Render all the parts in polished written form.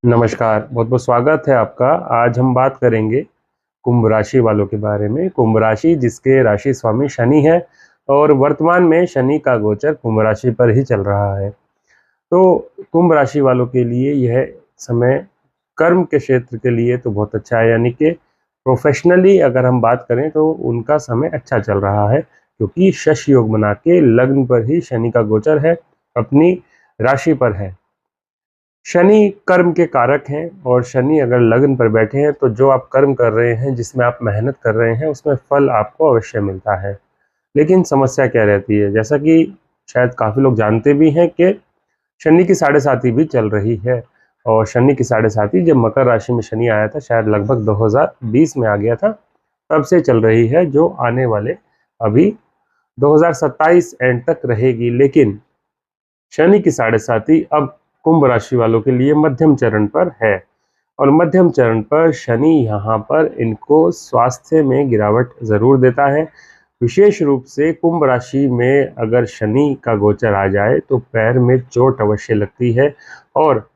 नमस्कार, बहुत-बहुत स्वागत है आपका। आज हम बात करेंगे कुंभ राशि वालों के बारे में। कुंभ राशि जिसके राशि स्वामी शनि है और वर्तमान में शनि का गोचर कुंभ राशि पर ही चल रहा है। तो कुंभ राशि वालों के लिए यह समय कर्म के क्षेत्र के लिए तो बहुत अच्छा है, यानी कि प्रोफेशनली अगर हम बात करें तो उनका समय अच्छा चल रहा है, क्योंकि शश योग बना के लग्न पर ही शनि का गोचर है, अपनी राशि पर है। शनि कर्म के कारक हैं और शनि अगर लग्न पर बैठे हैं तो जो आप कर्म कर रहे हैं, जिसमें आप मेहनत कर रहे हैं, उसमें फल आपको अवश्य मिलता है। लेकिन समस्या क्या रहती है, जैसा कि शायद काफ़ी लोग जानते भी हैं कि शनि की साढ़े साती भी चल रही है। और शनि की साढ़े साती जब मकर राशि में शनि आया था, शायद लगभग 2020 में आ गया था, तब से चल रही है, जो आने वाले अभी 2027 एंड तक रहेगी। लेकिन शनि की साढ़े साती अब कुंभ राशि वालों के लिए मध्यम चरण पर है और मध्यम चरण पर शनि यहाँ पर इनको स्वास्थ्य में गिरावट ज़रूर देता है। विशेष रूप से कुंभ राशि में अगर शनि का गोचर आ जाए तो पैर में चोट अवश्य लगती है और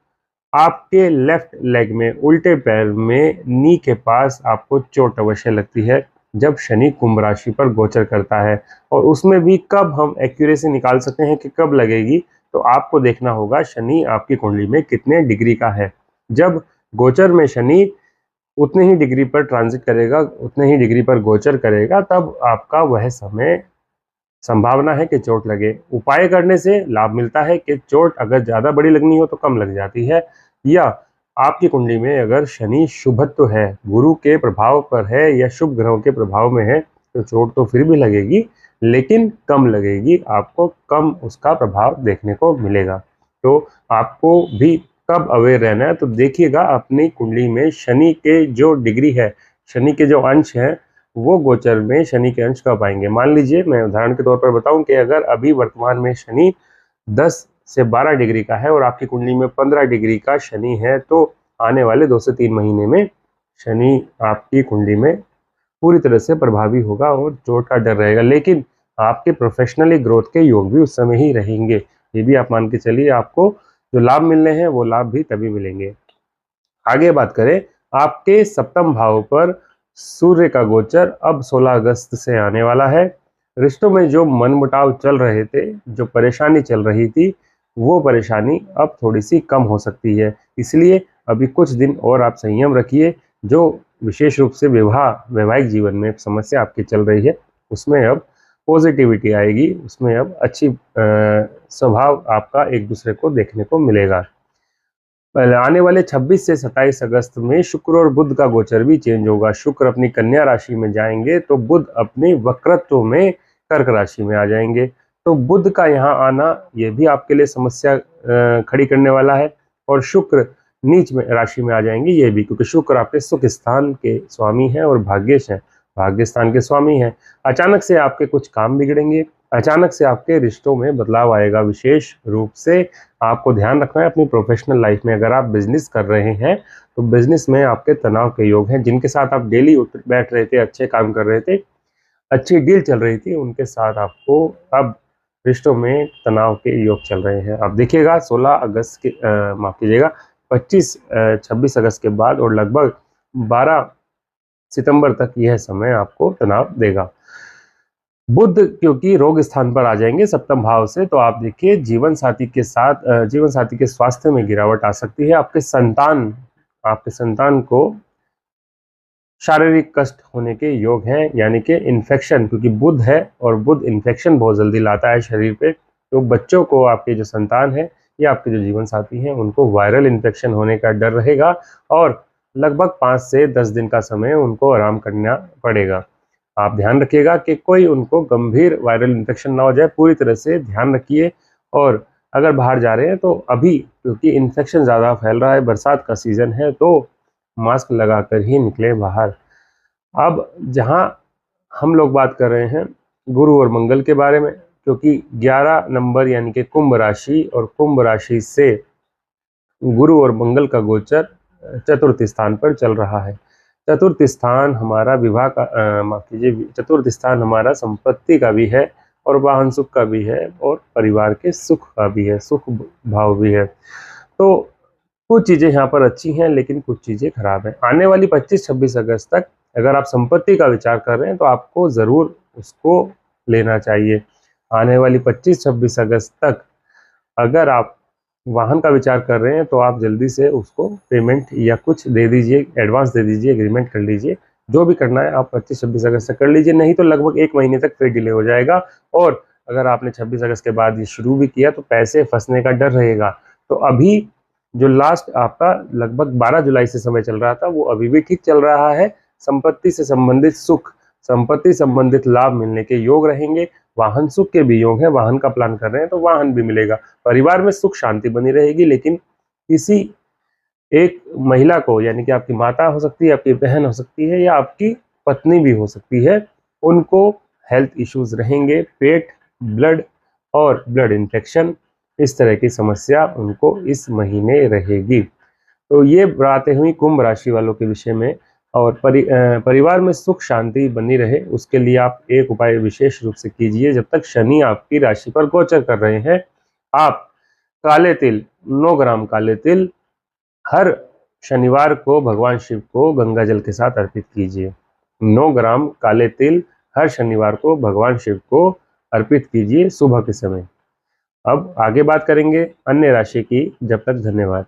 आपके लेफ्ट लेग में, उल्टे पैर में, नी के पास आपको चोट अवश्य लगती है जब शनि कुंभ राशि पर गोचर करता है। और उसमें भी कब हम एक्यूरेसी निकाल सकते हैं कि कब लगेगी, तो आपको देखना होगा शनि आपकी कुंडली में कितने डिग्री का है। जब गोचर में शनि उतने ही डिग्री पर ट्रांजिट करेगा, उतने ही डिग्री पर गोचर करेगा, तब आपका वह समय संभावना है कि चोट लगे। उपाय करने से लाभ मिलता है कि चोट अगर ज़्यादा बड़ी लगनी हो तो कम लग जाती है, या आपकी कुंडली में अगर शनि शुभत्व है, गुरु के प्रभाव पर है या शुभ ग्रहों के प्रभाव में है, तो चोट तो फिर भी लगेगी लेकिन कम लगेगी, आपको कम उसका प्रभाव देखने को मिलेगा। तो आपको भी कब अवेयर रहना है, तो देखिएगा अपनी कुंडली में शनि के जो डिग्री है, शनि के जो अंश हैं, वो गोचर में शनि के अंश कब आएंगे। मान लीजिए, मैं उदाहरण के तौर पर बताऊं कि अगर अभी वर्तमान में शनि 10 से 12 डिग्री का है और आपकी कुंडली में 15 डिग्री का शनि है, तो आने वाले 2 से 3 महीने में शनि आपकी कुंडली में पूरी तरह से प्रभावी होगा और चोट का डर रहेगा। लेकिन आपके प्रोफेशनली ग्रोथ के योग भी उस समय ही रहेंगे। ये भी आप मान के चलिए, आपको जो लाभ मिलने हैं वो लाभ भी तभी मिलेंगे। आगे बात करें, आपके सप्तम भाव पर सूर्य का गोचर अब 16 अगस्त से आने वाला है। रिश्तों में जो मनमुटाव चल रहे थे, जो परेशानी चल रही थी, वो परेशानी अब थोड़ी सी कम हो सकती है। इसलिए अभी कुछ दिन और आप संयम रखिए। जो विशेष रूप से वैवाहिक जीवन में समस्या आपकी चल रही है, उसमें अब पॉजिटिविटी आएगी, उसमें अब अच्छी स्वभाव आपका एक दूसरे को देखने को मिलेगा। आने वाले 26 से 27 अगस्त में शुक्र और बुध का गोचर भी चेंज होगा। शुक्र अपनी कन्या राशि में जाएंगे तो बुध अपने वक्रत्व में कर्क राशि में आ जाएंगे। तो बुध का यहाँ आना ये भी आपके लिए समस्या खड़ी करने वाला है। और शुक्र नीच में राशि में आ जाएंगे ये भी, क्योंकि शुक्र आपके सुख स्थान के स्वामी हैं और भाग्येश हैं, भाग्य स्थान के स्वामी हैं। अचानक से आपके कुछ काम बिगड़ेंगे, अचानक से आपके रिश्तों में बदलाव आएगा। विशेष रूप से आपको ध्यान रखना है अपनी प्रोफेशनल लाइफ में। अगर आप बिजनेस कर रहे हैं तो बिजनेस में आपके तनाव के योग हैं। जिनके साथ आप डेली बैठ रहे थे, अच्छे काम कर रहे थे, अच्छी डील चल रही थी, उनके साथ आपको अब रिश्तों में तनाव के योग चल रहे हैं। आप देखिएगा 16 अगस्त के माफ कीजिएगा 26 अगस्त के बाद और लगभग 12 सितंबर तक यह समय आपको तनाव देगा। बुध क्योंकि रोग स्थान पर आ जाएंगे सप्तम भाव से, तो आप देखिए जीवन साथी के साथ जीवन साथी के स्वास्थ्य में गिरावट आ सकती है। आपके संतान को शारीरिक कष्ट होने के योग हैं, यानी कि इन्फेक्शन, क्योंकि बुध है और बुध इन्फेक्शन बहुत जल्दी लाता है शरीर पे। तो बच्चों को, आपके जो संतान है या आपके जो जीवन साथी हैं, उनको वायरल इन्फेक्शन होने का डर रहेगा और लगभग 5 से 10 दिन का समय उनको आराम करना पड़ेगा। आप ध्यान रखिएगा कि कोई उनको गंभीर वायरल इन्फेक्शन ना हो जाए, पूरी तरह से ध्यान रखिए। और अगर बाहर जा रहे हैं तो अभी क्योंकि इन्फेक्शन ज़्यादा फैल रहा है, बरसात का सीज़न है, तो मास्क लगाकर ही निकले बाहर। अब जहां हम लोग बात कर रहे हैं गुरु और मंगल के बारे में, क्योंकि 11 नंबर यानी कि कुंभ राशि, और कुंभ राशि से गुरु और मंगल का गोचर चतुर्थ स्थान पर चल रहा है। चतुर्थ स्थान हमारा विवाह का माफ कीजिए, चतुर्थ स्थान हमारा संपत्ति का भी है और वाहन सुख का भी है और परिवार के सुख का भी है, सुख भाव भी है। तो कुछ चीज़ें यहाँ पर अच्छी हैं लेकिन कुछ चीज़ें खराब हैं। आने वाली 25-26 अगस्त तक अगर आप संपत्ति का विचार कर रहे हैं तो आपको ज़रूर उसको लेना चाहिए। आने वाली 25-26 अगस्त तक अगर आप वाहन का विचार कर रहे हैं तो आप जल्दी से उसको पेमेंट या कुछ दे दीजिए, एडवांस दे दीजिए, एग्रीमेंट कर लीजिए। जो भी करना है आप 25-26 अगस्त तक कर लीजिए, नहीं तो लगभग 1 महीने तक फिर डिले हो जाएगा। और अगर आपने 26 अगस्त के बाद ये शुरू भी किया तो पैसे फँसने का डर रहेगा। तो अभी जो लास्ट आपका लगभग 12 जुलाई से समय चल रहा था वो अभी भी ठीक चल रहा है। संपत्ति से संबंधित सुख, संपत्ति संबंधित लाभ मिलने के योग रहेंगे। वाहन सुख के भी योग है, वाहन का प्लान कर रहे हैं तो वाहन भी मिलेगा। परिवार में सुख शांति बनी रहेगी, लेकिन किसी एक महिला को, यानी कि आपकी माता हो सकती है, आपकी बहन हो सकती है या आपकी पत्नी भी हो सकती है, उनको हेल्थ इश्यूज रहेंगे। पेट, ब्लड और ब्लड इन्फेक्शन, इस तरह की समस्या उनको इस महीने रहेगी। तो ये बातें हुई कुंभ राशि वालों के विषय में। और परिवार में सुख शांति बनी रहे उसके लिए आप एक उपाय विशेष रूप से कीजिए। जब तक शनि आपकी राशि पर गोचर कर रहे हैं, आप काले तिल, 9 ग्राम काले तिल हर शनिवार को भगवान शिव को गंगा जल के साथ अर्पित कीजिए। 9 ग्राम काले तिल हर शनिवार को भगवान शिव को अर्पित कीजिए सुबह के समय। अब आगे बात करेंगे अन्य राशि की। जब तक धन्यवाद।